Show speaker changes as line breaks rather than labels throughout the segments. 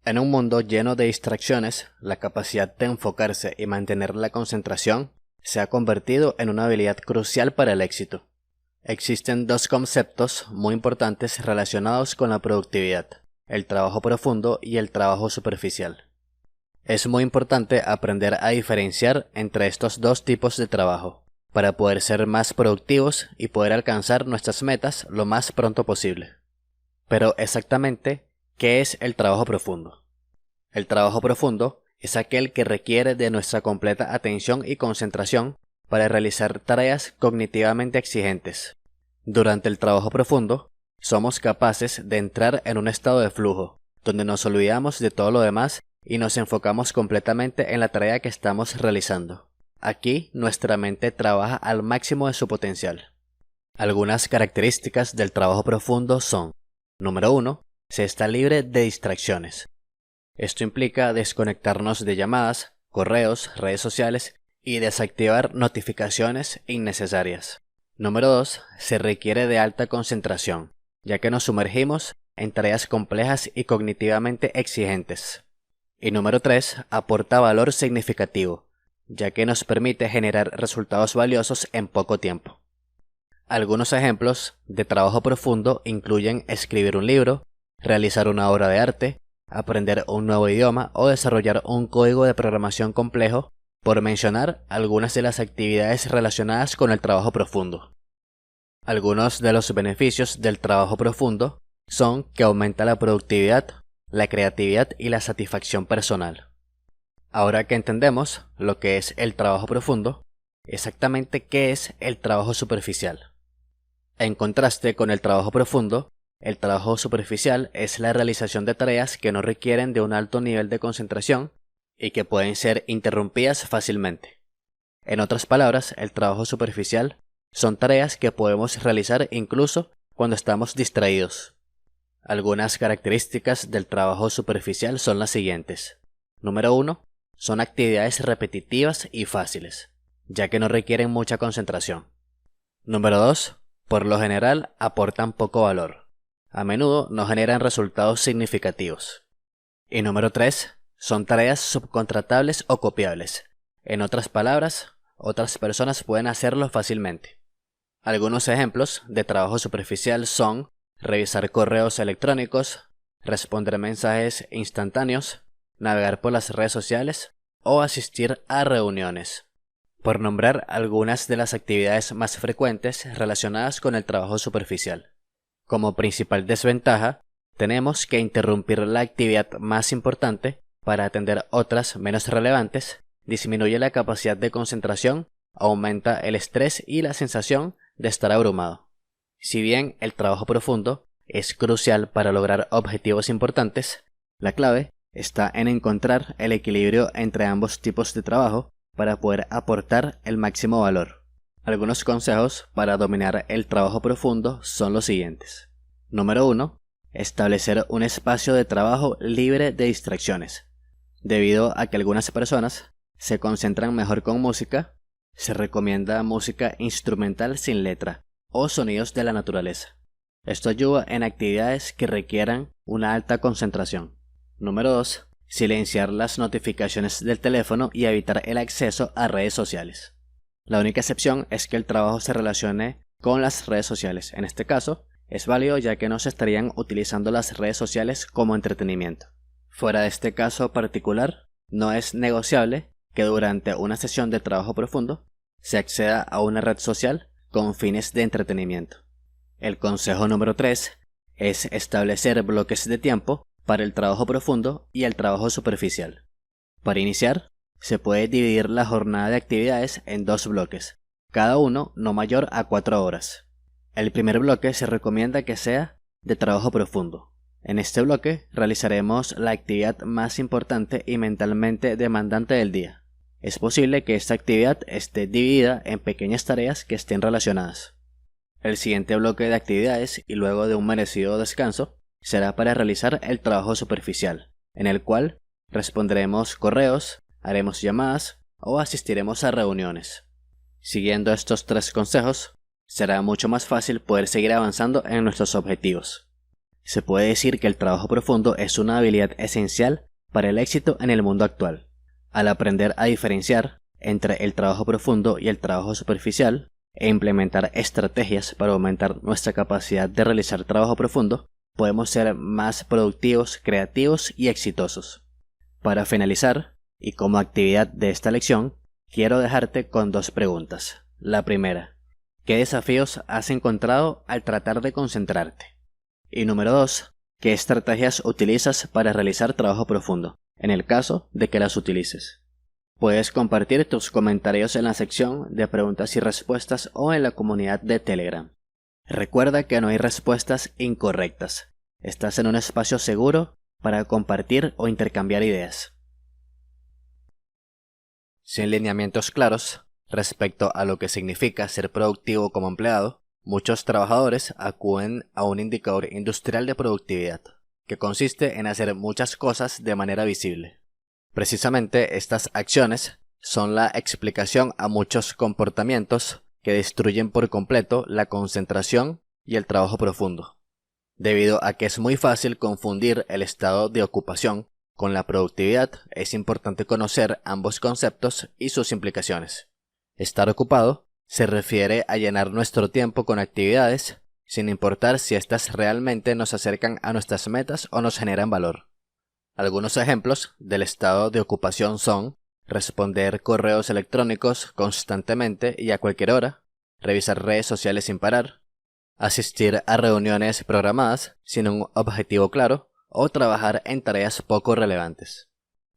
En un mundo lleno de distracciones, la capacidad de enfocarse y mantener la concentración se ha convertido en una habilidad crucial para el éxito. Existen dos conceptos muy importantes relacionados con la productividad: el trabajo profundo y el trabajo superficial. Es muy importante aprender a diferenciar entre estos dos tipos de trabajo, para poder ser más productivos y poder alcanzar nuestras metas lo más pronto posible. Pero exactamente, ¿qué es el trabajo profundo? El trabajo profundo es aquel que requiere de nuestra completa atención y concentración para realizar tareas cognitivamente exigentes. Durante el trabajo profundo, somos capaces de entrar en un estado de flujo, donde nos olvidamos de todo lo demás y nos enfocamos completamente en la tarea que estamos realizando. Aquí nuestra mente trabaja al máximo de su potencial. Algunas características del trabajo profundo son: número 1. Se está libre de distracciones. Esto implica desconectarnos de llamadas, correos, redes sociales y desactivar notificaciones innecesarias. Número 2. Se requiere de alta concentración, ya que nos sumergimos en tareas complejas y cognitivamente exigentes. Y número 3. Aporta valor significativo, ya que nos permite generar resultados valiosos en poco tiempo. Algunos ejemplos de trabajo profundo incluyen escribir un libro, realizar una obra de arte, aprender un nuevo idioma o desarrollar un código de programación complejo, por mencionar algunas de las actividades relacionadas con el trabajo profundo. Algunos de los beneficios del trabajo profundo son que aumenta la productividad, la creatividad y la satisfacción personal. Ahora que entendemos lo que es el trabajo profundo, exactamente ¿qué es el trabajo superficial? En contraste con el trabajo profundo, el trabajo superficial es la realización de tareas que no requieren de un alto nivel de concentración y que pueden ser interrumpidas fácilmente. En otras palabras, el trabajo superficial son tareas que podemos realizar incluso cuando estamos distraídos. Algunas características del trabajo superficial son las siguientes. Número 1. Son actividades repetitivas y fáciles, ya que no requieren mucha concentración. Número 2. Por lo general aportan poco valor. A menudo no generan resultados significativos. Y número 3. Son tareas subcontratables o copiables. En otras palabras, otras personas pueden hacerlo fácilmente. Algunos ejemplos de trabajo superficial son revisar correos electrónicos, responder mensajes instantáneos, navegar por las redes sociales o asistir a reuniones, por nombrar algunas de las actividades más frecuentes relacionadas con el trabajo superficial. Como principal desventaja, tenemos que interrumpir la actividad más importante para atender otras menos relevantes, disminuye la capacidad de concentración, aumenta el estrés y la sensación de estar abrumado. Si bien el trabajo profundo es crucial para lograr objetivos importantes, la clave está en encontrar el equilibrio entre ambos tipos de trabajo para poder aportar el máximo valor. Algunos consejos para dominar el trabajo profundo son los siguientes. Número 1. Establecer un espacio de trabajo libre de distracciones. Debido a que algunas personas se concentran mejor con música, se recomienda música instrumental sin letra o sonidos de la naturaleza. Esto ayuda en actividades que requieran una alta concentración. Número 2. Silenciar las notificaciones del teléfono y evitar el acceso a redes sociales. La única excepción es que el trabajo se relacione con las redes sociales. En este caso, es válido ya que no se estarían utilizando las redes sociales como entretenimiento. Fuera de este caso particular, no es negociable que durante una sesión de trabajo profundo se acceda a una red social con fines de entretenimiento. El consejo número 3 es establecer bloques de tiempo para el trabajo profundo y el trabajo superficial. Para iniciar, se puede dividir la jornada de actividades en 2 bloques, cada uno no mayor a 4 horas. El primer bloque se recomienda que sea de trabajo profundo. En este bloque realizaremos la actividad más importante y mentalmente demandante del día. Es posible que esta actividad esté dividida en pequeñas tareas que estén relacionadas. El siguiente bloque de actividades, y luego de un merecido descanso, será para realizar el trabajo superficial, en el cual responderemos correos, haremos llamadas o asistiremos a reuniones. Siguiendo estos 3 consejos, será mucho más fácil poder seguir avanzando en nuestros objetivos. se puede decir que el trabajo profundo es una habilidad esencial para el éxito en el mundo actual. Al aprender a diferenciar entre el trabajo profundo y el trabajo superficial e implementar estrategias para aumentar nuestra capacidad de realizar trabajo profundo, podemos ser más productivos, creativos y exitosos. Para finalizar, y como actividad de esta lección, quiero dejarte con dos preguntas. La primera, ¿qué desafíos has encontrado al tratar de concentrarte? Y número 2, ¿qué estrategias utilizas para realizar trabajo profundo, en el caso de que las utilices? Puedes compartir tus comentarios en la sección de preguntas y respuestas o en la comunidad de Telegram. Recuerda que no hay respuestas incorrectas. Estás en un espacio seguro para compartir o intercambiar ideas. Sin lineamientos claros respecto a lo que significa ser productivo como empleado, muchos trabajadores acuden a un indicador industrial de productividad, que consiste en hacer muchas cosas de manera visible. Precisamente estas acciones son la explicación a muchos comportamientos que destruyen por completo la concentración y el trabajo profundo, debido a que es muy fácil confundir el estado de ocupación con la productividad. Es importante conocer ambos conceptos y sus implicaciones. Estar ocupado se refiere a llenar nuestro tiempo con actividades, sin importar si éstas realmente nos acercan a nuestras metas o nos generan valor. Algunos ejemplos del estado de ocupación son responder correos electrónicos constantemente y a cualquier hora, revisar redes sociales sin parar, asistir a reuniones programadas sin un objetivo claro o trabajar en tareas poco relevantes.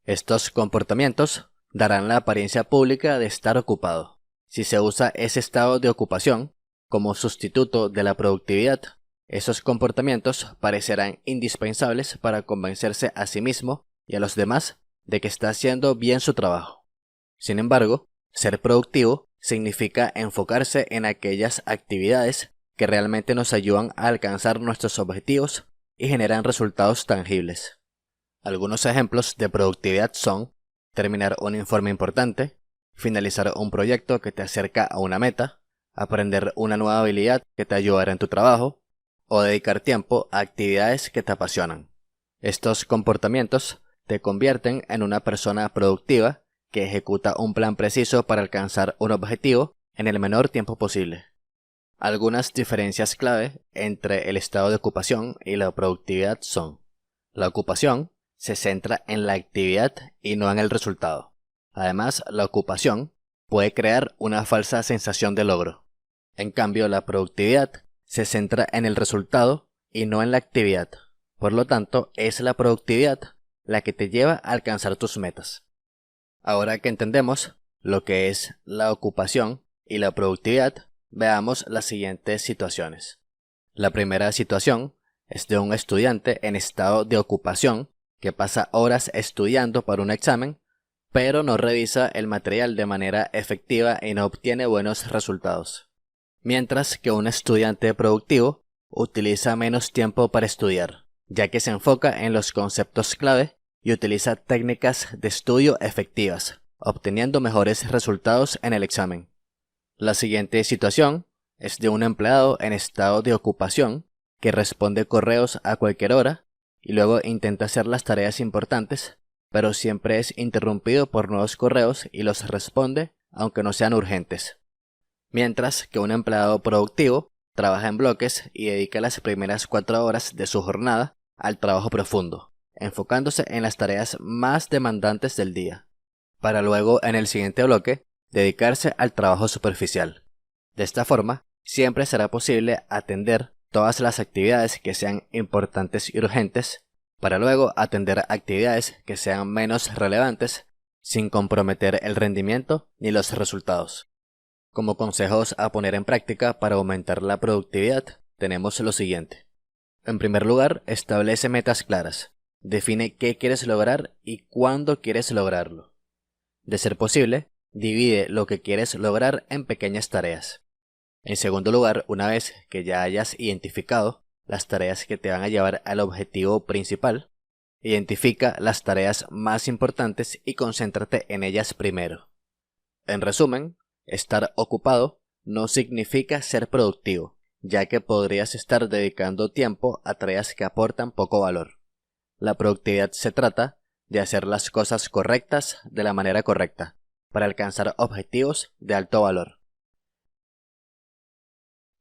Estos comportamientos darán la apariencia pública de estar ocupado. Si se usa ese estado de ocupación como sustituto de la productividad, esos comportamientos parecerán indispensables para convencerse a sí mismo y a los demás de que está haciendo bien su trabajo. Sin embargo, ser productivo significa enfocarse en aquellas actividades que realmente nos ayudan a alcanzar nuestros objetivos y generan resultados tangibles. Algunos ejemplos de productividad son terminar un informe importante, finalizar un proyecto que te acerca a una meta, aprender una nueva habilidad que te ayudará en tu trabajo, o dedicar tiempo a actividades que te apasionan. Estos comportamientos te convierten en una persona productiva que ejecuta un plan preciso para alcanzar un objetivo en el menor tiempo posible. Algunas diferencias clave entre el estado de ocupación y la productividad son: la ocupación se centra en la actividad y no en el resultado. Además, la ocupación puede crear una falsa sensación de logro. En cambio, la productividad se centra en el resultado y no en la actividad. Por lo tanto, es la productividad la que te lleva a alcanzar tus metas. Ahora que entendemos lo que es la ocupación y la productividad, veamos las siguientes situaciones. La primera situación es de un estudiante en estado de ocupación que pasa horas estudiando para un examen, pero no revisa el material de manera efectiva y no obtiene buenos resultados. Mientras que un estudiante productivo utiliza menos tiempo para estudiar, ya que se enfoca en los conceptos clave y utiliza técnicas de estudio efectivas, obteniendo mejores resultados en el examen. La siguiente situación es de un empleado en estado de ocupación que responde correos a cualquier hora y luego intenta hacer las tareas importantes, pero siempre es interrumpido por nuevos correos y los responde aunque no sean urgentes. Mientras que un empleado productivo trabaja en bloques y dedica las primeras 4 horas de su jornada al trabajo profundo, enfocándose en las tareas más demandantes del día, para luego en el siguiente bloque dedicarse al trabajo superficial. De esta forma, siempre será posible atender todas las actividades que sean importantes y urgentes, para luego atender actividades que sean menos relevantes, sin comprometer el rendimiento ni los resultados. Como consejos a poner en práctica para aumentar la productividad, tenemos lo siguiente. En primer lugar, establece metas claras. Define qué quieres lograr y cuándo quieres lograrlo. De ser posible, divide lo que quieres lograr en pequeñas tareas. En segundo lugar, una vez que ya hayas identificado las tareas que te van a llevar al objetivo principal, identifica las tareas más importantes y concéntrate en ellas primero. En resumen, estar ocupado no significa ser productivo, ya que podrías estar dedicando tiempo a tareas que aportan poco valor. La productividad se trata de hacer las cosas correctas de la manera correcta, para alcanzar objetivos de alto valor.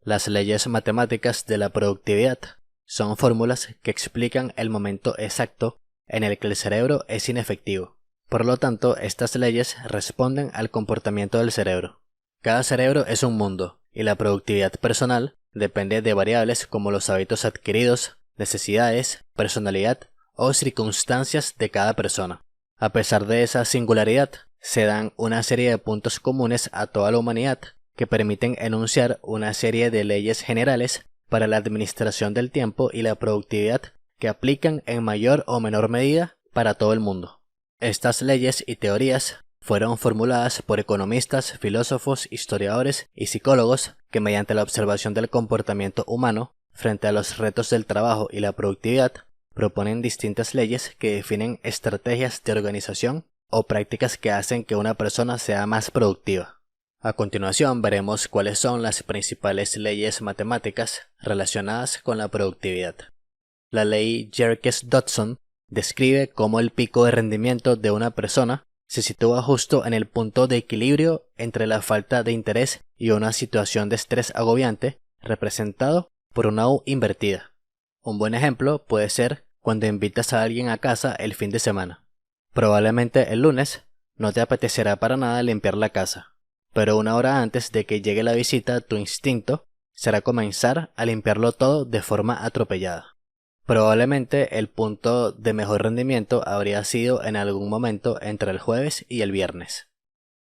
Las leyes matemáticas de la productividad son fórmulas que explican el momento exacto en el que el cerebro es inefectivo. Por lo tanto, estas leyes responden al comportamiento del cerebro. Cada cerebro es un mundo, y la productividad personal depende de variables como los hábitos adquiridos, necesidades, personalidad o circunstancias de cada persona. A pesar de esa singularidad, se dan una serie de puntos comunes a toda la humanidad que permiten enunciar una serie de leyes generales para la administración del tiempo y la productividad que aplican en mayor o menor medida para todo el mundo. Estas leyes y teorías fueron formuladas por economistas, filósofos, historiadores y psicólogos que mediante la observación del comportamiento humano frente a los retos del trabajo y la productividad proponen distintas leyes que definen estrategias de organización o prácticas que hacen que una persona sea más productiva. A continuación veremos cuáles son las principales leyes matemáticas relacionadas con la productividad. La ley Yerkes-Dodson describe cómo el pico de rendimiento de una persona se sitúa justo en el punto de equilibrio entre la falta de interés y una situación de estrés agobiante representado por una U invertida. Un buen ejemplo puede ser cuando invitas a alguien a casa el fin de semana. Probablemente el lunes no te apetecerá para nada limpiar la casa, pero una hora antes de que llegue la visita tu instinto será comenzar a limpiarlo todo de forma atropellada. Probablemente el punto de mejor rendimiento habría sido en algún momento entre el jueves y el viernes.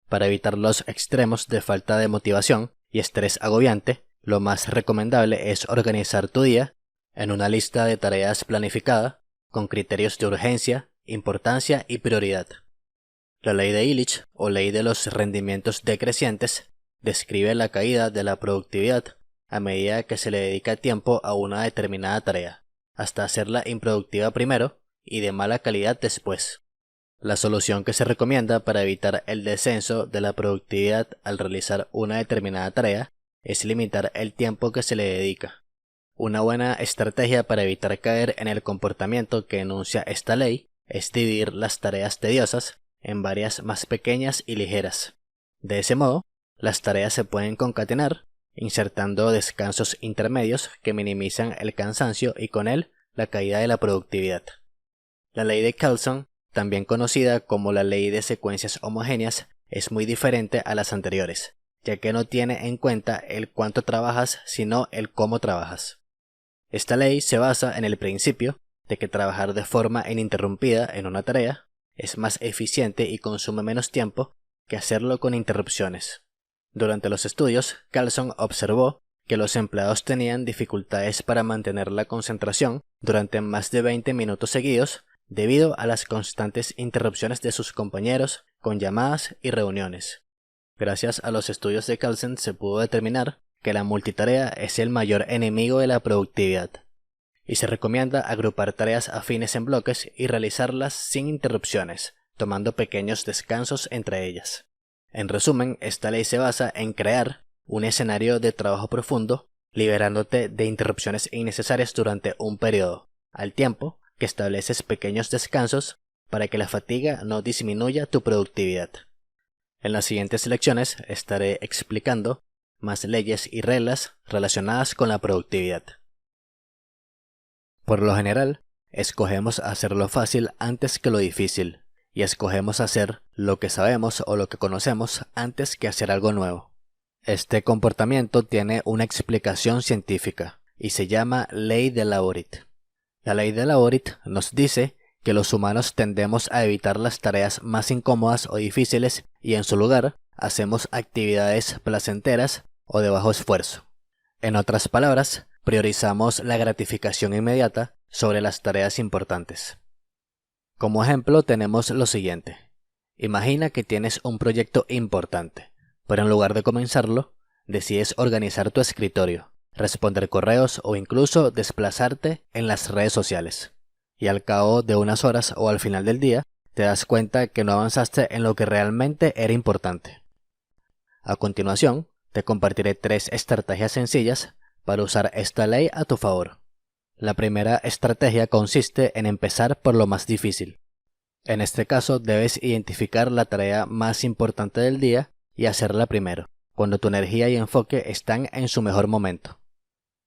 Para evitar los extremos de falta de motivación y estrés agobiante, lo más recomendable es organizar tu día en una lista de tareas planificada con criterios de urgencia, importancia y prioridad. La ley de Illich, o ley de los rendimientos decrecientes, describe la caída de la productividad a medida que se le dedica tiempo a una determinada tarea, hasta hacerla improductiva primero y de mala calidad después. La solución que se recomienda para evitar el descenso de la productividad al realizar una determinada tarea es limitar el tiempo que se le dedica. Una buena estrategia para evitar caer en el comportamiento que enuncia esta ley es dividir las tareas tediosas en varias más pequeñas y ligeras. De ese modo, las tareas se pueden concatenar, insertando descansos intermedios que minimizan el cansancio y con él la caída de la productividad. La ley de Carlson, también conocida como la ley de secuencias homogéneas, es muy diferente a las anteriores, ya que no tiene en cuenta el cuánto trabajas, sino el cómo trabajas. Esta ley se basa en el principio de que trabajar de forma ininterrumpida en una tarea es más eficiente y consume menos tiempo que hacerlo con interrupciones. Durante los estudios, Carlson observó que los empleados tenían dificultades para mantener la concentración durante más de 20 minutos seguidos debido a las constantes interrupciones de sus compañeros con llamadas y reuniones. Gracias a los estudios de Carlson se pudo determinar que la multitarea es el mayor enemigo de la productividad, y se recomienda agrupar tareas afines en bloques y realizarlas sin interrupciones, tomando pequeños descansos entre ellas. En resumen, esta ley se basa en crear un escenario de trabajo profundo, liberándote de interrupciones innecesarias durante un periodo, al tiempo que estableces pequeños descansos para que la fatiga no disminuya tu productividad. En las siguientes lecciones estaré explicando más leyes y reglas relacionadas con la productividad. Por lo general, escogemos hacerlo fácil antes que lo difícil, y escogemos hacer lo que sabemos o lo que conocemos antes que hacer algo nuevo. Este comportamiento tiene una explicación científica y se llama ley de Laborit. La ley de Laborit nos dice que los humanos tendemos a evitar las tareas más incómodas o difíciles y en su lugar hacemos actividades placenteras o de bajo esfuerzo. En otras palabras, priorizamos la gratificación inmediata sobre las tareas importantes. Como ejemplo tenemos lo siguiente. Imagina que tienes un proyecto importante, pero en lugar de comenzarlo, decides organizar tu escritorio, responder correos o incluso desplazarte en las redes sociales. Y al cabo de unas horas o al final del día, te das cuenta que no avanzaste en lo que realmente era importante. A continuación, te compartiré 3 estrategias sencillas para usar esta ley a tu favor. La primera estrategia consiste en empezar por lo más difícil. En este caso debes identificar la tarea más importante del día y hacerla primero, cuando tu energía y enfoque están en su mejor momento.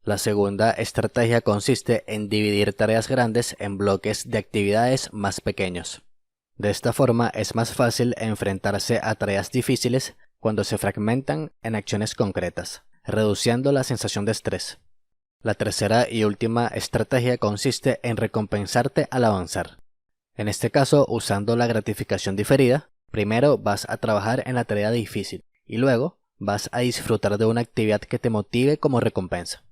La segunda estrategia consiste en dividir tareas grandes en bloques de actividades más pequeños. De esta forma es más fácil enfrentarse a tareas difíciles cuando se fragmentan en acciones concretas, reduciendo la sensación de estrés. La tercera y última estrategia consiste en recompensarte al avanzar. En este caso, usando la gratificación diferida, primero vas a trabajar en la tarea difícil y luego vas a disfrutar de una actividad que te motive como recompensa.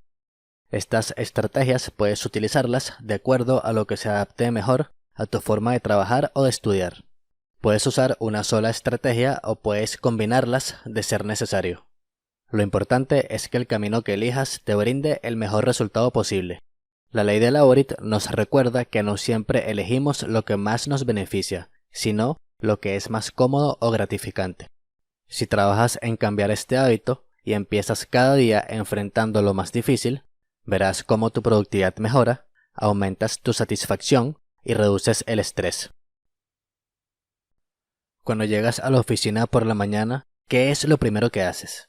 Estas estrategias puedes utilizarlas de acuerdo a lo que se adapte mejor a tu forma de trabajar o de estudiar. Puedes usar una sola estrategia o puedes combinarlas de ser necesario. Lo importante es que el camino que elijas te brinde el mejor resultado posible. La ley de Laborit nos recuerda que no siempre elegimos lo que más nos beneficia, sino lo que es más cómodo o gratificante. Si trabajas en cambiar este hábito y empiezas cada día enfrentando lo más difícil, verás cómo tu productividad mejora, aumentas tu satisfacción y reduces el estrés. Cuando llegas a la oficina por la mañana, ¿qué es lo primero que haces?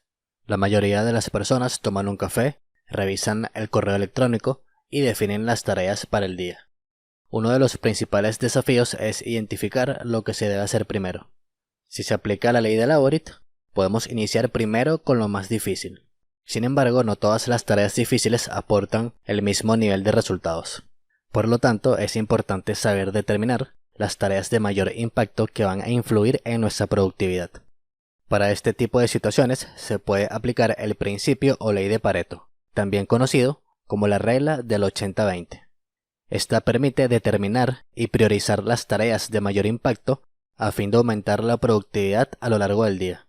La mayoría de las personas toman un café, revisan el correo electrónico y definen las tareas para el día. Uno de los principales desafíos es identificar lo que se debe hacer primero. Si se aplica la ley de Laborit, podemos iniciar primero con lo más difícil. Sin embargo, no todas las tareas difíciles aportan el mismo nivel de resultados. Por lo tanto, es importante saber determinar las tareas de mayor impacto que van a influir en nuestra productividad. Para este tipo de situaciones se puede aplicar el principio o ley de Pareto, también conocido como la regla del 80-20. Esta permite determinar y priorizar las tareas de mayor impacto a fin de aumentar la productividad a lo largo del día.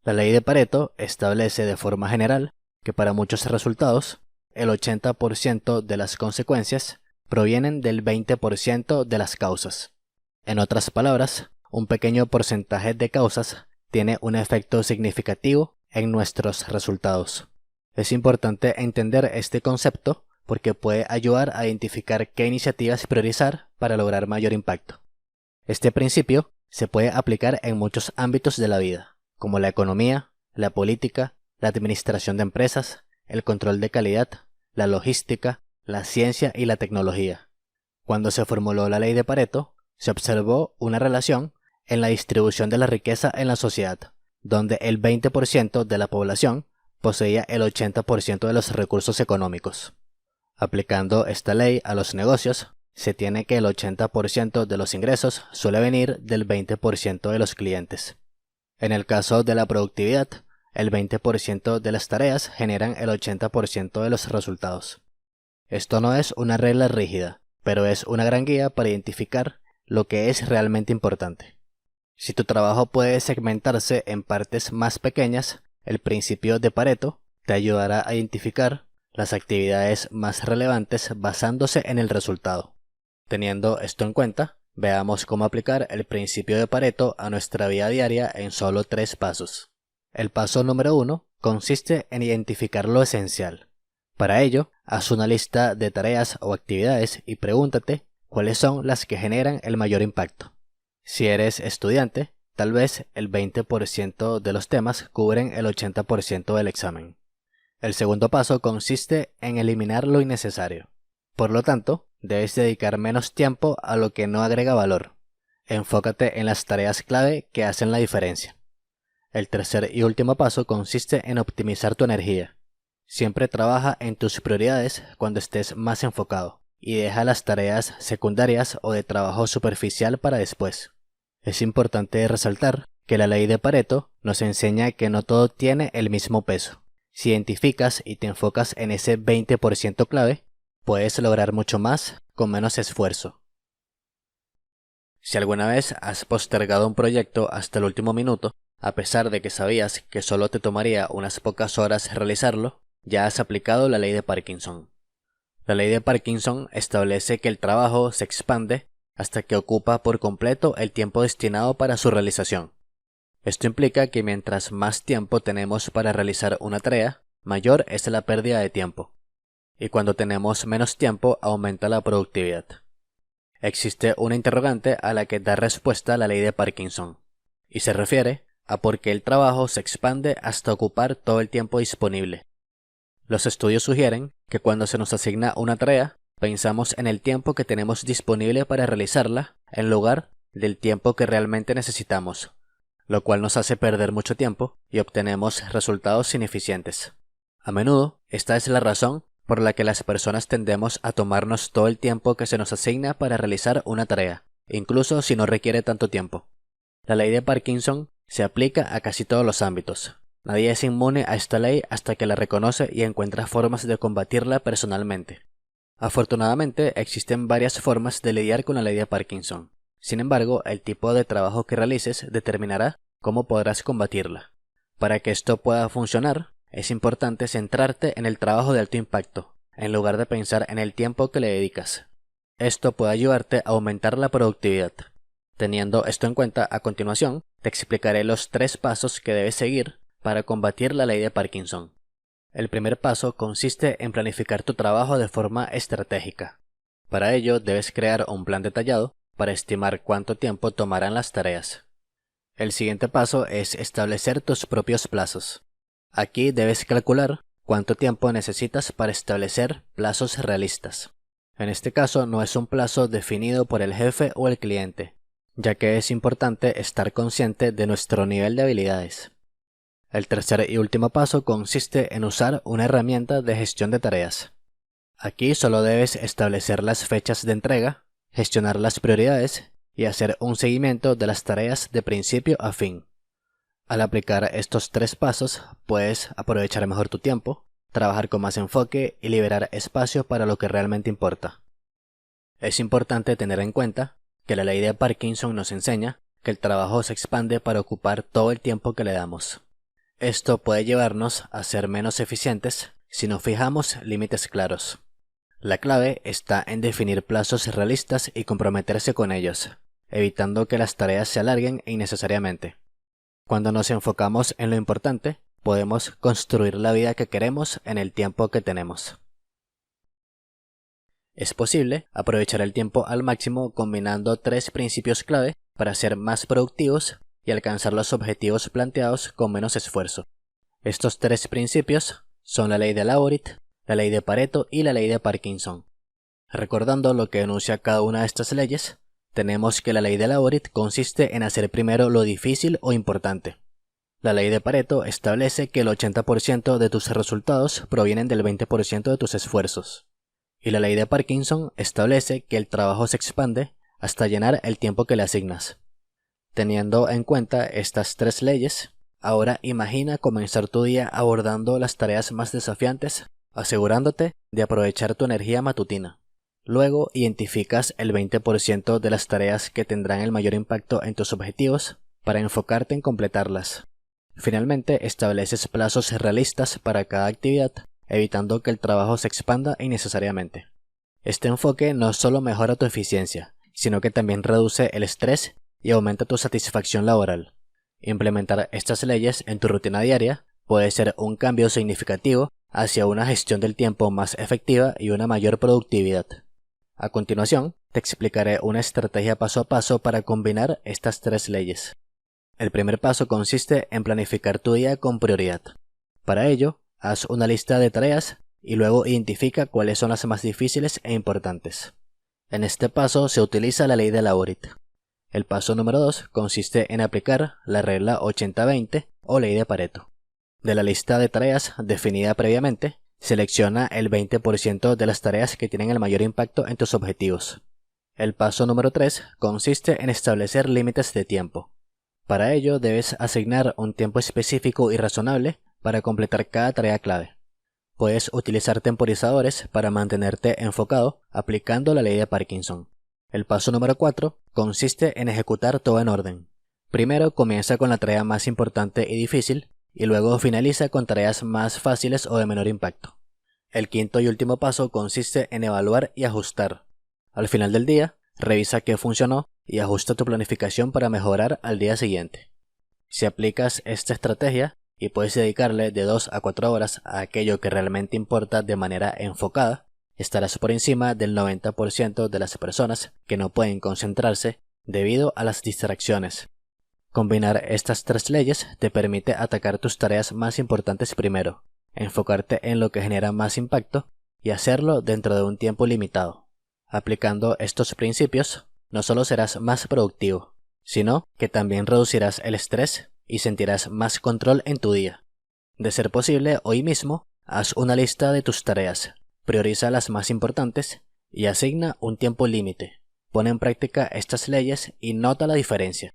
La ley de Pareto establece de forma general que para muchos resultados, el 80% de las consecuencias provienen del 20% de las causas. En otras palabras, un pequeño porcentaje de causas tiene un efecto significativo en nuestros resultados. Es importante entender este concepto porque puede ayudar a identificar qué iniciativas priorizar para lograr mayor impacto. Este principio se puede aplicar en muchos ámbitos de la vida, como la economía, la política, la administración de empresas, el control de calidad, la logística, la ciencia y la tecnología. Cuando se formuló la ley de Pareto, se observó una relación en la distribución de la riqueza en la sociedad, donde el 20% de la población poseía el 80% de los recursos económicos. Aplicando esta ley a los negocios, se tiene que el 80% de los ingresos suele venir del 20% de los clientes. En el caso de la productividad, el 20% de las tareas generan el 80% de los resultados. Esto no es una regla rígida, pero es una gran guía para identificar lo que es realmente importante. Si tu trabajo puede segmentarse en partes más pequeñas, el principio de Pareto te ayudará a identificar las actividades más relevantes basándose en el resultado. Teniendo esto en cuenta, veamos cómo aplicar el principio de Pareto a nuestra vida diaria en solo 3 pasos. El paso número 1 consiste en identificar lo esencial. Para ello, haz una lista de tareas o actividades y pregúntate cuáles son las que generan el mayor impacto. Si eres estudiante, tal vez el 20% de los temas cubren el 80% del examen. El segundo paso consiste en eliminar lo innecesario. Por lo tanto, debes dedicar menos tiempo a lo que no agrega valor. Enfócate en las tareas clave que hacen la diferencia. El tercer y último paso consiste en optimizar tu energía. Siempre trabaja en tus prioridades cuando estés más enfocado y deja las tareas secundarias o de trabajo superficial para después. Es importante resaltar que la ley de Pareto nos enseña que no todo tiene el mismo peso. Si identificas y te enfocas en ese 20% clave, puedes lograr mucho más con menos esfuerzo. Si alguna vez has postergado un proyecto hasta el último minuto, a pesar de que sabías que solo te tomaría unas pocas horas realizarlo, ya has aplicado la ley de Parkinson. La ley de Parkinson establece que el trabajo se expande hasta que ocupa por completo el tiempo destinado para su realización. Esto implica que mientras más tiempo tenemos para realizar una tarea, mayor es la pérdida de tiempo. Y cuando tenemos menos tiempo, aumenta la productividad. Existe una interrogante a la que da respuesta la ley de Parkinson, y se refiere a por qué el trabajo se expande hasta ocupar todo el tiempo disponible. Los estudios sugieren que cuando se nos asigna una tarea, pensamos en el tiempo que tenemos disponible para realizarla en lugar del tiempo que realmente necesitamos, lo cual nos hace perder mucho tiempo y obtenemos resultados ineficientes. A menudo, esta es la razón por la que las personas tendemos a tomarnos todo el tiempo que se nos asigna para realizar una tarea, incluso si no requiere tanto tiempo. La ley de Parkinson se aplica a casi todos los ámbitos. Nadie es inmune a esta ley hasta que la reconoce y encuentra formas de combatirla personalmente. Afortunadamente, existen varias formas de lidiar con la ley de Parkinson. Sin embargo, el tipo de trabajo que realices determinará cómo podrás combatirla. Para que esto pueda funcionar, es importante centrarte en el trabajo de alto impacto, en lugar de pensar en el tiempo que le dedicas. Esto puede ayudarte a aumentar la productividad. Teniendo esto en cuenta, a continuación, te explicaré los 3 pasos que debes seguir para combatir la ley de Parkinson. El primer paso consiste en planificar tu trabajo de forma estratégica. Para ello, debes crear un plan detallado para estimar cuánto tiempo tomarán las tareas. El siguiente paso es establecer tus propios plazos. Aquí debes calcular cuánto tiempo necesitas para establecer plazos realistas. En este caso no es un plazo definido por el jefe o el cliente, ya que es importante estar consciente de nuestro nivel de habilidades. El tercer y último paso consiste en usar una herramienta de gestión de tareas. Aquí solo debes establecer las fechas de entrega, gestionar las prioridades y hacer un seguimiento de las tareas de principio a fin. Al aplicar estos 3 pasos, puedes aprovechar mejor tu tiempo, trabajar con más enfoque y liberar espacio para lo que realmente importa. Es importante tener en cuenta que la ley de Parkinson nos enseña que el trabajo se expande para ocupar todo el tiempo que le damos. Esto puede llevarnos a ser menos eficientes si no fijamos límites claros. La clave está en definir plazos realistas y comprometerse con ellos, evitando que las tareas se alarguen innecesariamente. Cuando nos enfocamos en lo importante, podemos construir la vida que queremos en el tiempo que tenemos. Es posible aprovechar el tiempo al máximo combinando 3 principios clave para ser más productivos y alcanzar los objetivos planteados con menos esfuerzo. Estos 3 principios son la ley de Laurit, la ley de Pareto y la ley de Parkinson. Recordando lo que enuncia cada una de estas leyes, tenemos que la ley de Laurit consiste en hacer primero lo difícil o importante. La ley de Pareto establece que el 80% de tus resultados provienen del 20% de tus esfuerzos. Y la ley de Parkinson establece que el trabajo se expande hasta llenar el tiempo que le asignas. Teniendo en cuenta estas 3 leyes, ahora imagina comenzar tu día abordando las tareas más desafiantes, asegurándote de aprovechar tu energía matutina. Luego identificas el 20% de las tareas que tendrán el mayor impacto en tus objetivos para enfocarte en completarlas. Finalmente, estableces plazos realistas para cada actividad, evitando que el trabajo se expanda innecesariamente. Este enfoque no solo mejora tu eficiencia, sino que también reduce el estrés y aumenta tu satisfacción laboral. Implementar estas leyes en tu rutina diaria puede ser un cambio significativo hacia una gestión del tiempo más efectiva y una mayor productividad. A continuación, te explicaré una estrategia paso a paso para combinar estas 3 leyes. El primer paso consiste en planificar tu día con prioridad. Para ello, haz una lista de tareas y luego identifica cuáles son las más difíciles e importantes. En este paso se utiliza la ley de Laurit. El paso número 2 consiste en aplicar la regla 80-20 o ley de Pareto. De la lista de tareas definida previamente, selecciona el 20% de las tareas que tienen el mayor impacto en tus objetivos. El paso número 3 consiste en establecer límites de tiempo. Para ello debes asignar un tiempo específico y razonable para completar cada tarea clave. Puedes utilizar temporizadores para mantenerte enfocado aplicando la ley de Parkinson. El paso número 4 consiste en ejecutar todo en orden. Primero comienza con la tarea más importante y difícil, y luego finaliza con tareas más fáciles o de menor impacto. El quinto y último paso consiste en evaluar y ajustar. Al final del día, revisa qué funcionó y ajusta tu planificación para mejorar al día siguiente. Si aplicas esta estrategia, y puedes dedicarle de 2 a 4 horas a aquello que realmente importa de manera enfocada, estarás por encima del 90% de las personas que no pueden concentrarse debido a las distracciones. Combinar estas tres leyes te permite atacar tus tareas más importantes primero, enfocarte en lo que genera más impacto y hacerlo dentro de un tiempo limitado. Aplicando estos principios, no solo serás más productivo, sino que también reducirás el estrés y sentirás más control en tu día. De ser posible, hoy mismo, haz una lista de tus tareas, prioriza las más importantes y asigna un tiempo límite. Pon en práctica estas leyes y nota la diferencia.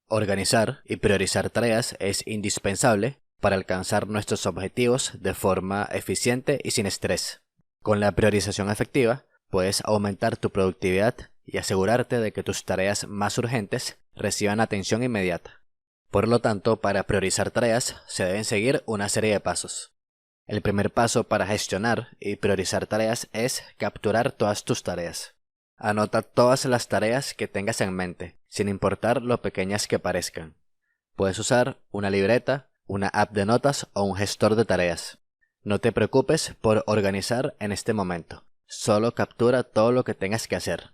Organizar y priorizar tareas es indispensable para alcanzar nuestros objetivos de forma eficiente y sin estrés. Con la priorización efectiva, puedes aumentar tu productividad y asegurarte de que tus tareas más urgentes reciban atención inmediata. Por lo tanto, para priorizar tareas se deben seguir una serie de pasos. El primer paso para gestionar y priorizar tareas es capturar todas tus tareas. Anota todas las tareas que tengas en mente, sin importar lo pequeñas que parezcan. Puedes usar una libreta, una app de notas o un gestor de tareas. No te preocupes por organizar en este momento, solo captura todo lo que tengas que hacer.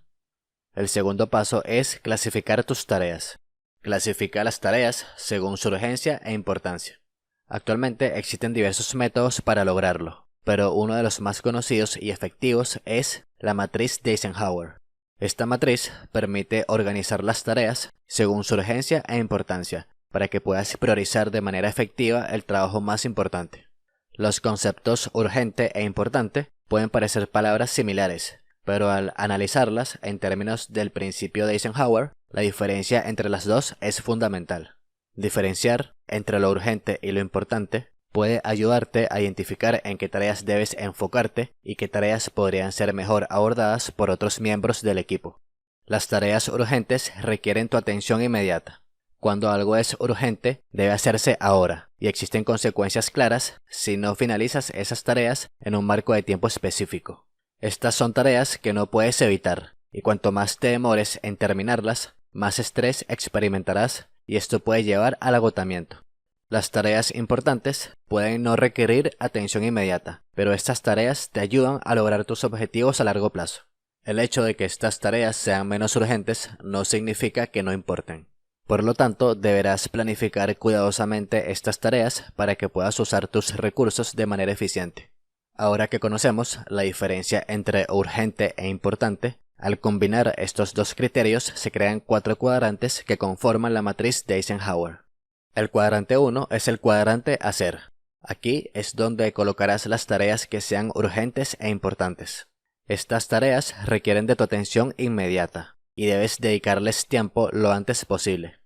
El segundo paso es clasificar tus tareas. Clasifica las tareas según su urgencia e importancia. Actualmente existen diversos métodos para lograrlo, pero uno de los más conocidos y efectivos es la matriz de Eisenhower. Esta matriz permite organizar las tareas según su urgencia e importancia, para que puedas priorizar de manera efectiva el trabajo más importante. Los conceptos urgente e importante pueden parecer palabras similares, pero al analizarlas en términos del principio de Eisenhower, la diferencia entre las dos es fundamental. Diferenciar entre lo urgente y lo importante puede ayudarte a identificar en qué tareas debes enfocarte y qué tareas podrían ser mejor abordadas por otros miembros del equipo. Las tareas urgentes requieren tu atención inmediata. Cuando algo es urgente, debe hacerse ahora, y existen consecuencias claras si no finalizas esas tareas en un marco de tiempo específico. Estas son tareas que no puedes evitar, y cuanto más te demores en terminarlas, más estrés experimentarás, y esto puede llevar al agotamiento. Las tareas importantes pueden no requerir atención inmediata, pero estas tareas te ayudan a lograr tus objetivos a largo plazo. El hecho de que estas tareas sean menos urgentes no significa que no importen. Por lo tanto, deberás planificar cuidadosamente estas tareas para que puedas usar tus recursos de manera eficiente. Ahora que conocemos la diferencia entre urgente e importante, al combinar estos dos criterios se crean 4 cuadrantes que conforman la matriz de Eisenhower. El cuadrante 1 es el cuadrante hacer. Aquí es donde colocarás las tareas que sean urgentes e importantes. Estas tareas requieren de tu atención inmediata y debes dedicarles tiempo lo antes posible.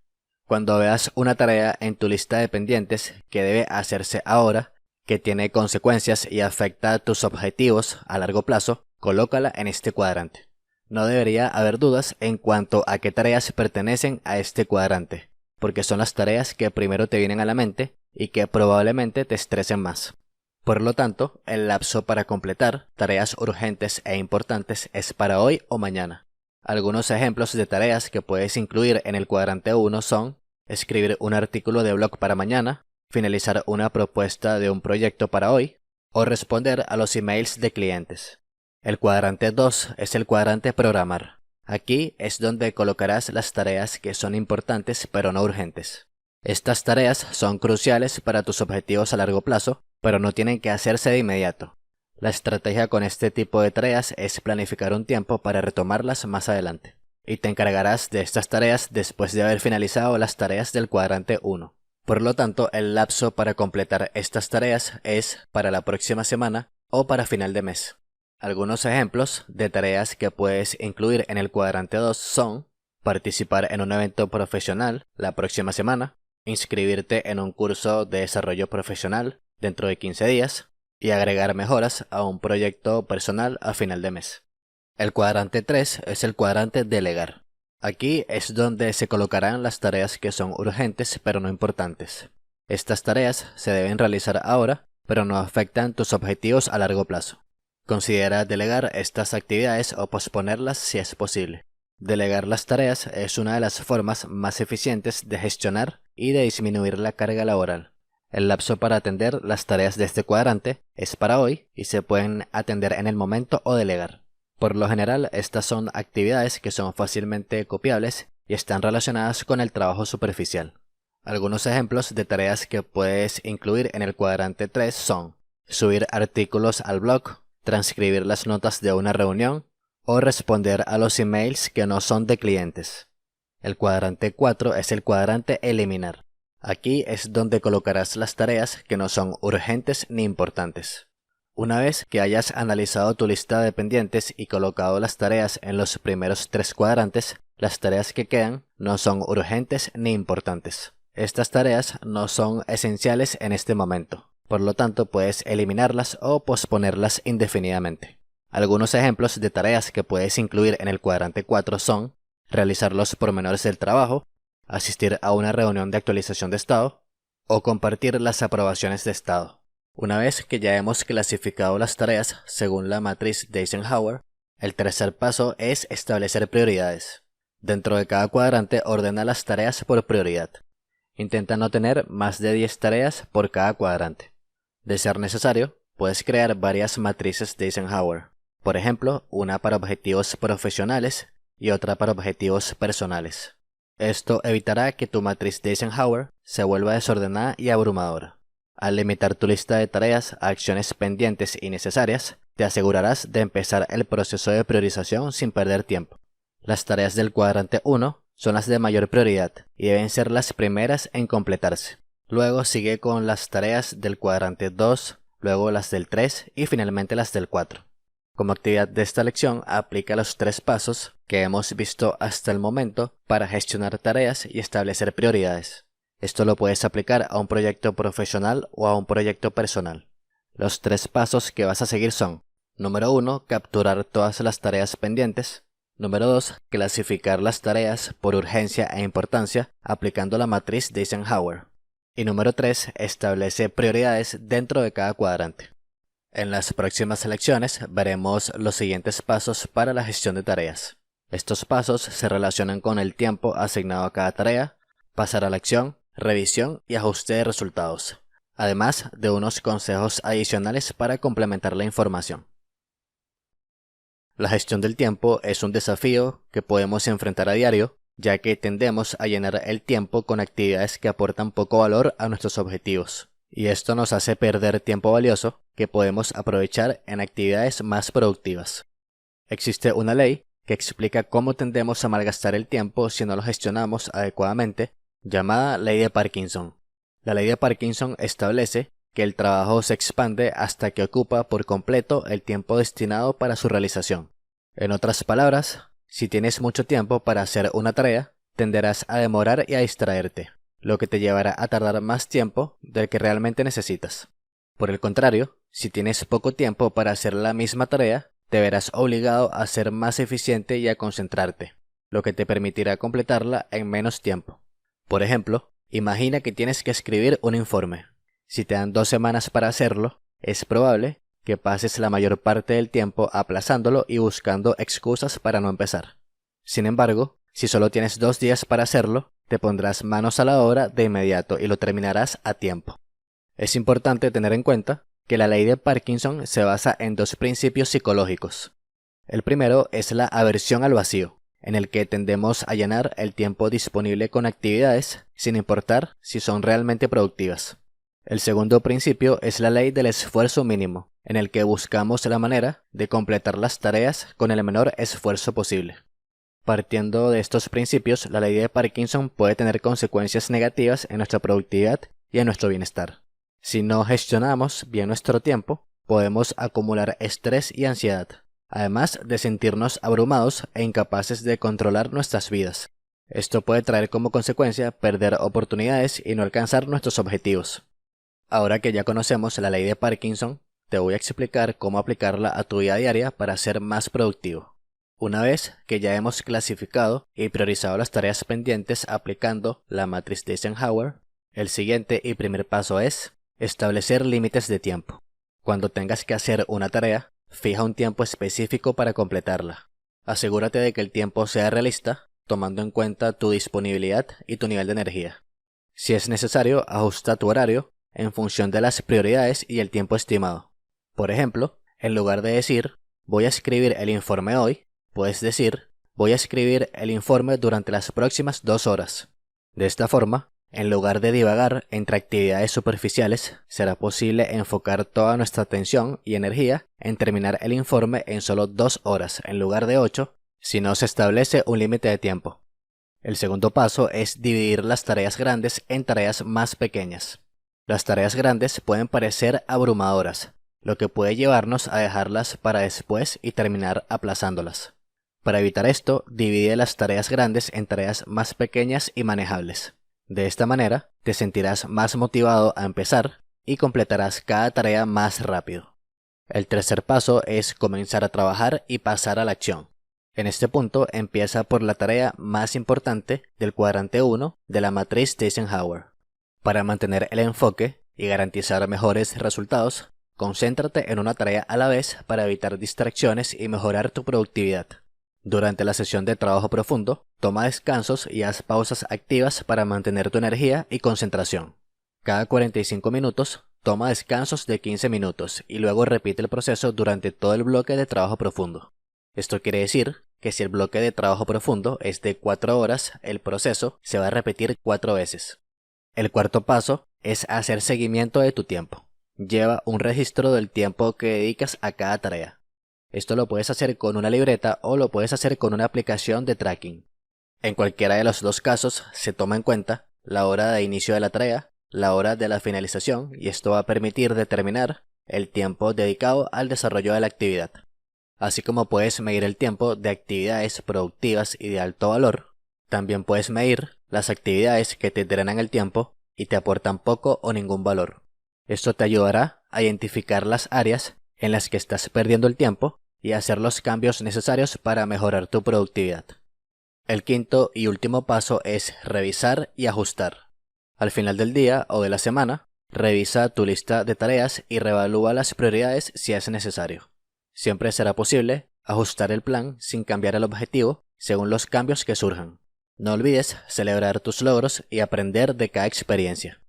Cuando veas una tarea en tu lista de pendientes que debe hacerse ahora, que tiene consecuencias y afecta a tus objetivos a largo plazo, colócala en este cuadrante. No debería haber dudas en cuanto a qué tareas pertenecen a este cuadrante, porque son las tareas que primero te vienen a la mente y que probablemente te estresen más. Por lo tanto, el lapso para completar tareas urgentes e importantes es para hoy o mañana. Algunos ejemplos de tareas que puedes incluir en el cuadrante 1 son escribir un artículo de blog para mañana, finalizar una propuesta de un proyecto para hoy o responder a los emails de clientes. El cuadrante 2 es el cuadrante programar. Aquí es donde colocarás las tareas que son importantes pero no urgentes. Estas tareas son cruciales para tus objetivos a largo plazo, pero no tienen que hacerse de inmediato. La estrategia con este tipo de tareas es planificar un tiempo para retomarlas más adelante, y te encargarás de estas tareas después de haber finalizado las tareas del cuadrante 1. Por lo tanto, el lapso para completar estas tareas es para la próxima semana o para final de mes. Algunos ejemplos de tareas que puedes incluir en el cuadrante 2 son participar en un evento profesional la próxima semana, inscribirte en un curso de desarrollo profesional dentro de 15 días y agregar mejoras a un proyecto personal a final de mes. El cuadrante 3 es el cuadrante delegar. Aquí es donde se colocarán las tareas que son urgentes pero no importantes. Estas tareas se deben realizar ahora, pero no afectan tus objetivos a largo plazo. Considera delegar estas actividades o posponerlas si es posible. Delegar las tareas es una de las formas más eficientes de gestionar y de disminuir la carga laboral. El lapso para atender las tareas de este cuadrante es para hoy y se pueden atender en el momento o delegar. Por lo general, estas son actividades que son fácilmente copiables y están relacionadas con el trabajo superficial. Algunos ejemplos de tareas que puedes incluir en el cuadrante 3 son subir artículos al blog, transcribir las notas de una reunión o responder a los emails que no son de clientes. El cuadrante 4 es el cuadrante eliminar. Aquí es donde colocarás las tareas que no son urgentes ni importantes. Una vez que hayas analizado tu lista de pendientes y colocado las tareas en los primeros 3 cuadrantes, las tareas que quedan no son urgentes ni importantes. Estas tareas no son esenciales en este momento, por lo tanto puedes eliminarlas o posponerlas indefinidamente. Algunos ejemplos de tareas que puedes incluir en el cuadrante 4 son realizar los pormenores del trabajo, asistir a una reunión de actualización de estado o compartir las aprobaciones de estado. Una vez que ya hemos clasificado las tareas según la matriz de Eisenhower, el tercer paso es establecer prioridades. Dentro de cada cuadrante ordena las tareas por prioridad. Intenta no tener más de 10 tareas por cada cuadrante. De ser necesario, puedes crear varias matrices de Eisenhower. Por ejemplo, una para objetivos profesionales y otra para objetivos personales. Esto evitará que tu matriz de Eisenhower se vuelva desordenada y abrumadora. Al limitar tu lista de tareas a acciones pendientes y necesarias, te asegurarás de empezar el proceso de priorización sin perder tiempo. Las tareas del cuadrante 1 son las de mayor prioridad y deben ser las primeras en completarse. Luego sigue con las tareas del cuadrante 2, luego las del 3 y finalmente las del 4. Como actividad de esta lección, aplica los 3 pasos que hemos visto hasta el momento para gestionar tareas y establecer prioridades. Esto lo puedes aplicar a un proyecto profesional o a un proyecto personal. Los 3 pasos que vas a seguir son: número 1, capturar todas las tareas pendientes. Número 2, clasificar las tareas por urgencia e importancia aplicando la matriz de Eisenhower. Y número 3, establece prioridades dentro de cada cuadrante. En las próximas lecciones veremos los siguientes pasos para la gestión de tareas. Estos pasos se relacionan con el tiempo asignado a cada tarea, pasar a la acción, revisión y ajuste de resultados, además de unos consejos adicionales para complementar la información. La gestión del tiempo es un desafío que podemos enfrentar a diario, ya que tendemos a llenar el tiempo con actividades que aportan poco valor a nuestros objetivos, y esto nos hace perder tiempo valioso que podemos aprovechar en actividades más productivas. Existe una ley que explica cómo tendemos a malgastar el tiempo si no lo gestionamos adecuadamente, llamada Ley de Parkinson. La Ley de Parkinson establece que el trabajo se expande hasta que ocupa por completo el tiempo destinado para su realización. En otras palabras, si tienes mucho tiempo para hacer una tarea, tenderás a demorar y a distraerte, lo que te llevará a tardar más tiempo del que realmente necesitas. Por el contrario, si tienes poco tiempo para hacer la misma tarea, te verás obligado a ser más eficiente y a concentrarte, lo que te permitirá completarla en menos tiempo. Por ejemplo, imagina que tienes que escribir un informe. Si te dan 2 semanas para hacerlo, es probable que pases la mayor parte del tiempo aplazándolo y buscando excusas para no empezar. Sin embargo, si solo tienes 2 días para hacerlo, te pondrás manos a la obra de inmediato y lo terminarás a tiempo. Es importante tener en cuenta que la ley de Parkinson se basa en 2 principios psicológicos. El primero es la aversión al vacío, en el que tendemos a llenar el tiempo disponible con actividades sin importar si son realmente productivas. El segundo principio es la ley del esfuerzo mínimo, en el que buscamos la manera de completar las tareas con el menor esfuerzo posible. Partiendo de estos principios, la ley de Parkinson puede tener consecuencias negativas en nuestra productividad y en nuestro bienestar. Si no gestionamos bien nuestro tiempo, podemos acumular estrés y ansiedad, además de sentirnos abrumados e incapaces de controlar nuestras vidas. Esto puede traer como consecuencia perder oportunidades y no alcanzar nuestros objetivos. Ahora que ya conocemos la ley de Parkinson, te voy a explicar cómo aplicarla a tu vida diaria para ser más productivo. Una vez que ya hemos clasificado y priorizado las tareas pendientes aplicando la matriz de Eisenhower, el siguiente y primer paso es establecer límites de tiempo. Cuando tengas que hacer una tarea, fija un tiempo específico para completarla. Asegúrate de que el tiempo sea realista, tomando en cuenta tu disponibilidad y tu nivel de energía. Si es necesario, ajusta tu horario en función de las prioridades y el tiempo estimado. Por ejemplo, en lugar de decir voy a escribir el informe hoy, puedes decir voy a escribir el informe durante las próximas 2 horas. De esta forma, en lugar de divagar entre actividades superficiales, será posible enfocar toda nuestra atención y energía en terminar el informe en solo 2 horas en lugar de 8, si no se establece un límite de tiempo. El segundo paso es dividir las tareas grandes en tareas más pequeñas. Las tareas grandes pueden parecer abrumadoras, lo que puede llevarnos a dejarlas para después y terminar aplazándolas. Para evitar esto, divide las tareas grandes en tareas más pequeñas y manejables. De esta manera, te sentirás más motivado a empezar y completarás cada tarea más rápido. El tercer paso es comenzar a trabajar y pasar a la acción. En este punto empieza por la tarea más importante del cuadrante 1 de la matriz de Eisenhower. Para mantener el enfoque y garantizar mejores resultados, concéntrate en una tarea a la vez para evitar distracciones y mejorar tu productividad. Durante la sesión de trabajo profundo, toma descansos y haz pausas activas para mantener tu energía y concentración. Cada 45 minutos, toma descansos de 15 minutos y luego repite el proceso durante todo el bloque de trabajo profundo. Esto quiere decir que si el bloque de trabajo profundo es de 4 horas, el proceso se va a repetir 4 veces. El cuarto paso es hacer seguimiento de tu tiempo. Lleva un registro del tiempo que dedicas a cada tarea. Esto lo puedes hacer con una libreta o lo puedes hacer con una aplicación de tracking. En cualquiera de los dos casos se toma en cuenta la hora de inicio de la tarea, la hora de la finalización y esto va a permitir determinar el tiempo dedicado al desarrollo de la actividad. Así como puedes medir el tiempo de actividades productivas y de alto valor, también puedes medir las actividades que te drenan el tiempo y te aportan poco o ningún valor. Esto te ayudará a identificar las áreas en las que estás perdiendo el tiempo y hacer los cambios necesarios para mejorar tu productividad. El quinto y último paso es revisar y ajustar. Al final del día o de la semana, revisa tu lista de tareas y reevalúa las prioridades si es necesario. Siempre será posible ajustar el plan sin cambiar el objetivo según los cambios que surjan. No olvides celebrar tus logros y aprender de cada experiencia.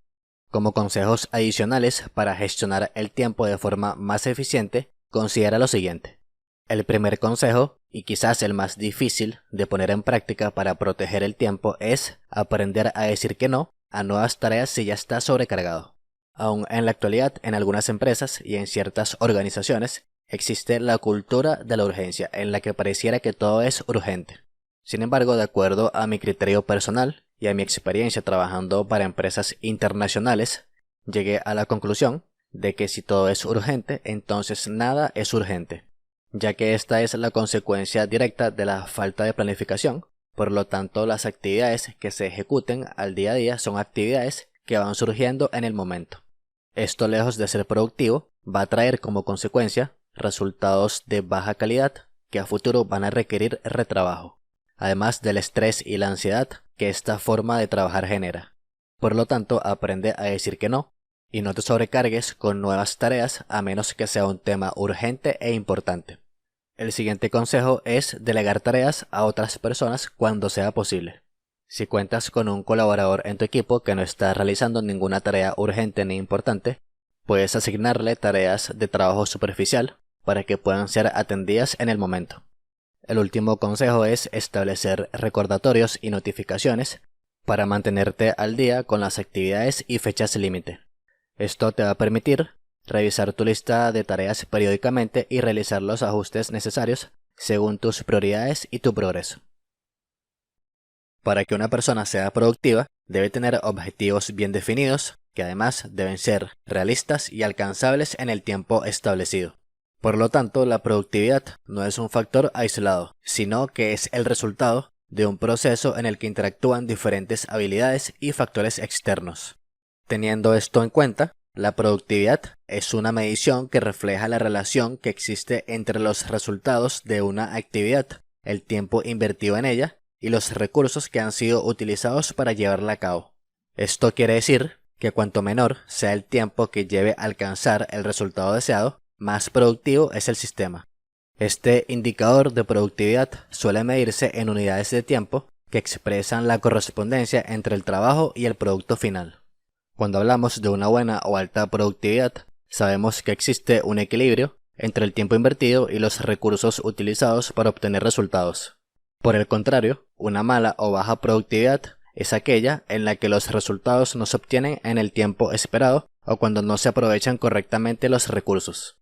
Como consejos adicionales para gestionar el tiempo de forma más eficiente, considera lo siguiente. El primer consejo, y quizás el más difícil de poner en práctica para proteger el tiempo, es aprender a decir que no a nuevas tareas si ya estás sobrecargado. Aún en la actualidad, en algunas empresas y en ciertas organizaciones, existe la cultura de la urgencia, en la que pareciera que todo es urgente. Sin embargo, de acuerdo a mi criterio personal y a mi experiencia trabajando para empresas internacionales, llegué a la conclusión de que si todo es urgente, entonces nada es urgente, ya que esta es la consecuencia directa de la falta de planificación. Por lo tanto, las actividades que se ejecuten al día a día son actividades que van surgiendo en el momento. Esto, lejos de ser productivo, va a traer como consecuencia resultados de baja calidad que a futuro van a requerir retrabajo, además del estrés y la ansiedad que esta forma de trabajar genera. Por lo tanto, aprende a decir que no y no te sobrecargues con nuevas tareas a menos que sea un tema urgente e importante. El siguiente consejo es delegar tareas a otras personas cuando sea posible. Si cuentas con un colaborador en tu equipo que no está realizando ninguna tarea urgente ni importante, puedes asignarle tareas de trabajo superficial para que puedan ser atendidas en el momento. El último consejo es establecer recordatorios y notificaciones para mantenerte al día con las actividades y fechas límite. Esto te va a permitir revisar tu lista de tareas periódicamente y realizar los ajustes necesarios según tus prioridades y tu progreso. Para que una persona sea productiva, debe tener objetivos bien definidos, que además deben ser realistas y alcanzables en el tiempo establecido. Por lo tanto, la productividad no es un factor aislado, sino que es el resultado de un proceso en el que interactúan diferentes habilidades y factores externos. Teniendo esto en cuenta, la productividad es una medición que refleja la relación que existe entre los resultados de una actividad, el tiempo invertido en ella y los recursos que han sido utilizados para llevarla a cabo. Esto quiere decir que cuanto menor sea el tiempo que lleve a alcanzar el resultado deseado, más productivo es el sistema. Este indicador de productividad suele medirse en unidades de tiempo, que expresan la correspondencia entre el trabajo y el producto final. Cuando hablamos de una buena o alta productividad, sabemos que existe un equilibrio entre el tiempo invertido y los recursos utilizados para obtener resultados. Por el contrario, una mala o baja productividad es aquella en la que los resultados no se obtienen en el tiempo esperado o cuando no se aprovechan correctamente los recursos.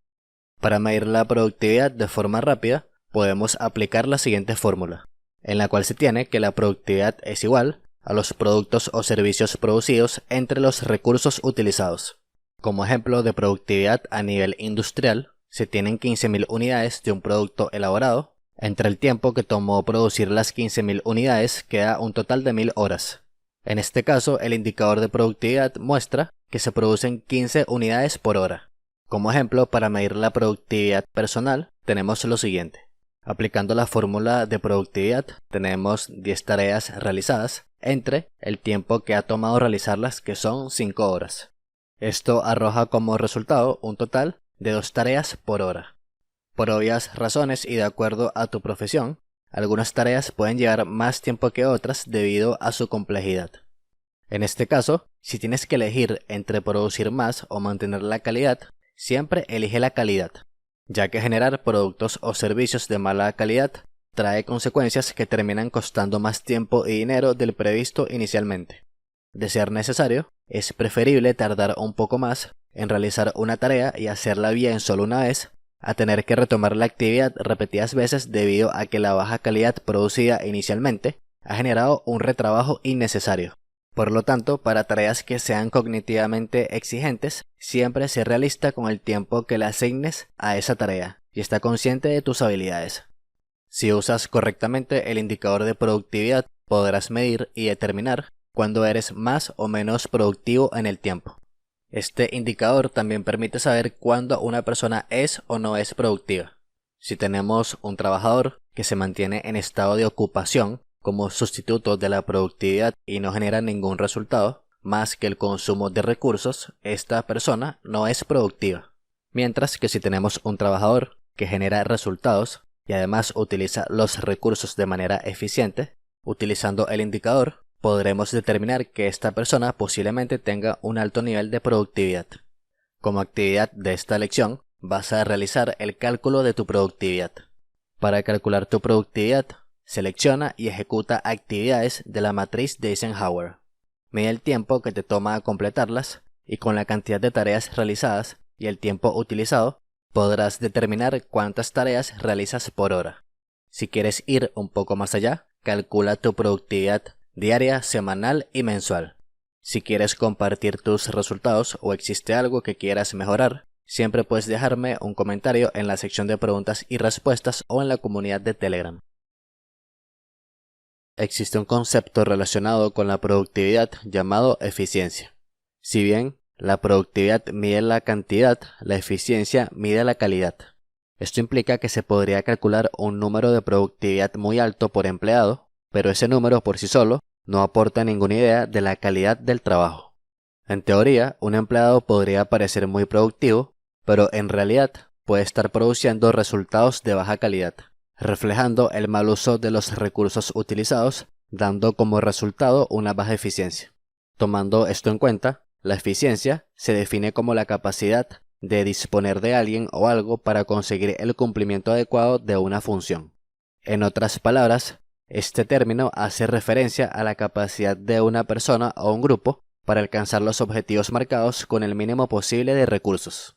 Para medir la productividad de forma rápida, podemos aplicar la siguiente fórmula, en la cual se tiene que la productividad es igual a los productos o servicios producidos entre los recursos utilizados. Como ejemplo de productividad a nivel industrial, se tienen 15.000 unidades de un producto elaborado. Entre el tiempo que tomó producir las 15.000 unidades queda un total de 1.000 horas. En este caso, el indicador de productividad muestra que se producen 15 unidades por hora. Como ejemplo, para medir la productividad personal, tenemos lo siguiente. Aplicando la fórmula de productividad, tenemos 10 tareas realizadas entre el tiempo que ha tomado realizarlas, que son 5 horas. Esto arroja como resultado un total de 2 tareas por hora. Por obvias razones y de acuerdo a tu profesión, algunas tareas pueden llevar más tiempo que otras debido a su complejidad. En este caso, si tienes que elegir entre producir más o mantener la calidad, siempre elige la calidad, ya que generar productos o servicios de mala calidad trae consecuencias que terminan costando más tiempo y dinero del previsto inicialmente. De ser necesario, es preferible tardar un poco más en realizar una tarea y hacerla bien solo una vez, a tener que retomar la actividad repetidas veces debido a que la baja calidad producida inicialmente ha generado un retrabajo innecesario. Por lo tanto, para tareas que sean cognitivamente exigentes, siempre sé realista con el tiempo que le asignes a esa tarea y está consciente de tus habilidades. Si usas correctamente el indicador de productividad, podrás medir y determinar cuándo eres más o menos productivo en el tiempo. Este indicador también permite saber cuándo una persona es o no es productiva. Si tenemos un trabajador que se mantiene en estado de ocupación como sustituto de la productividad y no genera ningún resultado más que el consumo de recursos, esta persona no es productiva. Mientras que si tenemos un trabajador que genera resultados y además utiliza los recursos de manera eficiente, utilizando el indicador, podremos determinar que esta persona posiblemente tenga un alto nivel de productividad. Como actividad de esta lección, vas a realizar el cálculo de tu productividad. Para calcular tu productividad, selecciona y ejecuta actividades de la matriz de Eisenhower. Mide el tiempo que te toma completarlas y con la cantidad de tareas realizadas y el tiempo utilizado, podrás determinar cuántas tareas realizas por hora. Si quieres ir un poco más allá, calcula tu productividad diaria, semanal y mensual. Si quieres compartir tus resultados o existe algo que quieras mejorar, siempre puedes dejarme un comentario en la sección de preguntas y respuestas o en la comunidad de Telegram. Existe un concepto relacionado con la productividad llamado eficiencia. Si bien la productividad mide la cantidad, la eficiencia mide la calidad. Esto implica que se podría calcular un número de productividad muy alto por empleado, pero ese número por sí solo no aporta ninguna idea de la calidad del trabajo. En teoría, un empleado podría parecer muy productivo, pero en realidad puede estar produciendo resultados de baja calidad, reflejando el mal uso de los recursos utilizados, dando como resultado una baja eficiencia. Tomando esto en cuenta, la eficiencia se define como la capacidad de disponer de alguien o algo para conseguir el cumplimiento adecuado de una función. En otras palabras, este término hace referencia a la capacidad de una persona o un grupo para alcanzar los objetivos marcados con el mínimo posible de recursos.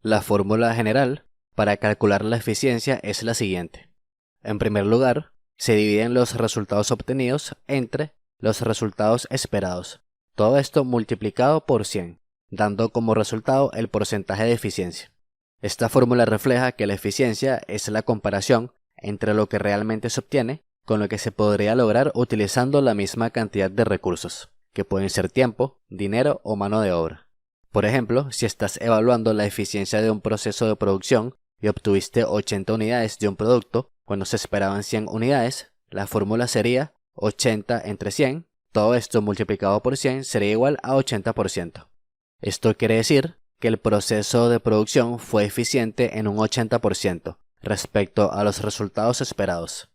La fórmula general para calcular la eficiencia es la siguiente. En primer lugar, se dividen los resultados obtenidos entre los resultados esperados. Todo esto multiplicado por 100, dando como resultado el porcentaje de eficiencia. Esta fórmula refleja que la eficiencia es la comparación entre lo que realmente se obtiene con lo que se podría lograr utilizando la misma cantidad de recursos, que pueden ser tiempo, dinero o mano de obra. Por ejemplo, si estás evaluando la eficiencia de un proceso de producción y obtuviste 80 unidades de un producto cuando se esperaban 100 unidades, la fórmula sería 80 entre 100, todo esto multiplicado por 100 sería igual a 80%. Esto quiere decir que el proceso de producción fue eficiente en un 80% respecto a los resultados esperados.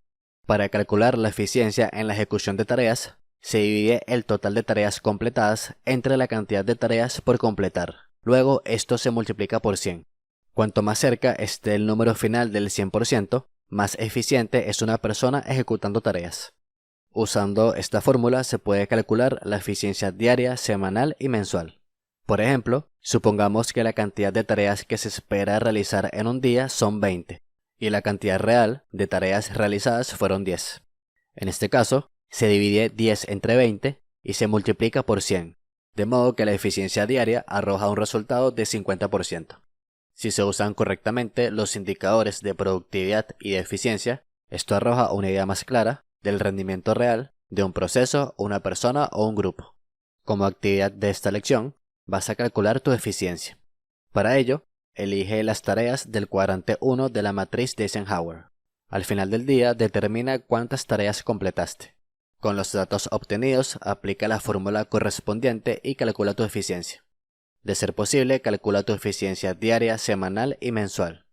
Para calcular la eficiencia en la ejecución de tareas, se divide el total de tareas completadas entre la cantidad de tareas por completar. Luego esto se multiplica por 100. Cuanto más cerca esté el número final del 100%, más eficiente es una persona ejecutando tareas. Usando esta fórmula se puede calcular la eficiencia diaria, semanal y mensual. Por ejemplo, supongamos que la cantidad de tareas que se espera realizar en un día son 20 y la cantidad real de tareas realizadas fueron 10. En este caso, se divide 10 entre 20 y se multiplica por 100, de modo que la eficiencia diaria arroja un resultado de 50%. Si se usan correctamente los indicadores de productividad y de eficiencia, esto arroja una idea más clara del rendimiento real de un proceso, una persona o un grupo. Como actividad de esta lección, vas a calcular tu eficiencia. Para ello, elige las tareas del cuadrante 1 de la matriz de Eisenhower. Al final del día, determina cuántas tareas completaste. Con los datos obtenidos, aplica la fórmula correspondiente y calcula tu eficiencia. De ser posible, calcula tu eficiencia diaria, semanal y mensual.